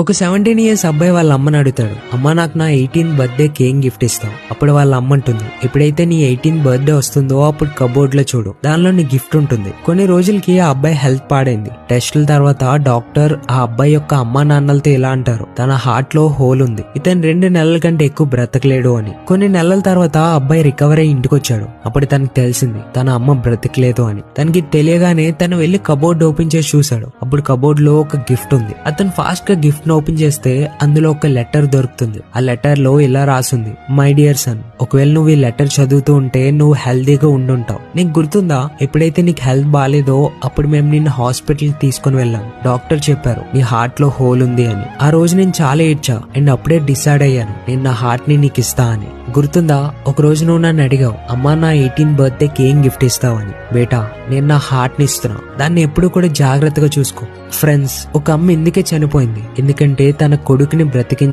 ఒక 17 ఇయర్స్ అబ్బాయి వాళ్ళ అమ్మని అడుగుతాడు, అమ్మ నాకు నా 18th బర్త్డేకి ఏం గిఫ్ట్ ఇస్తావు? అప్పుడు వాళ్ళ అమ్మ అంటుంది, ఎప్పుడైతే నీ 18th బర్త్డే వస్తుందో అప్పుడు కబోర్డ్ లో చూడు, దానిలో నీ గిఫ్ట్ ఉంటుంది. కొన్ని రోజులకి ఆ అబ్బాయి హెల్త్ పాడైంది. టెస్టుల తర్వాత డాక్టర్ ఆ అబ్బాయి యొక్క అమ్మా నాన్నలతో ఇలా అంటారు, తన హార్ట్ లో హోల్ ఉంది, ఇతను 2 నెలల కంటే ఎక్కువ బ్రతకలేడు అని. కొన్ని నెలల తర్వాత ఆ అబ్బాయి రికవర్ అయ్యి ఇంటికి వచ్చాడు. అప్పుడు తనకు తెలిసింది తన అమ్మ బ్రతకలేదు అని. తనకి తెలియగానే తను వెళ్లి కబోర్డ్ ఓపెన్ చేసి చూశాడు. అప్పుడు కబోర్డ్ లో ఒక గిఫ్ట్ ఉంది. అతను ఫాస్ట్ గా గిఫ్ట్ ఓపెన్ చేస్తే అందులో ఒక లెటర్ దొరుకుతుంది. ఆ లెటర్ లో ఇలా రాసుంది, మై డియర్ సన్, ఒకవేళ నువ్వు ఈ లెటర్ చదువుతూ ఉంటే నువ్వు హెల్దీగా ఉండుంటావు. నీకు గుర్తుందా, ఎప్పుడైతే నీకు హెల్త్ బాగాలేదో అప్పుడు మేము నిన్ను హాస్పిటల్ తీసుకుని వెళ్ళాం. డాక్టర్ చెప్పారు నీ హార్ట్ లో హోల్ ఉంది అని. ఆ రోజు నేను చాలా ఏడ్చా అండ్ అప్పుడే డిసైడ్ అయ్యాను నేను నా హార్ట్ ని నీకు ఇస్తా అని. గుర్తుందా, ఒక రోజు నువ్వు నన్ను అడిగావు, అమ్మా నా 18th బర్త్డేకి ఏం గిఫ్ట్ ఇస్తావని. బేటా, నేను నా హార్ట్ ని ఇస్తున్నా, దాన్ని ఎప్పుడు కూడా జాగ్రత్తగా చూసుకో. ఫ్రెండ్స్, ఒక అమ్మ ఎందుకే చనిపోయింది? ఎందుకంటే తన కొడుకుని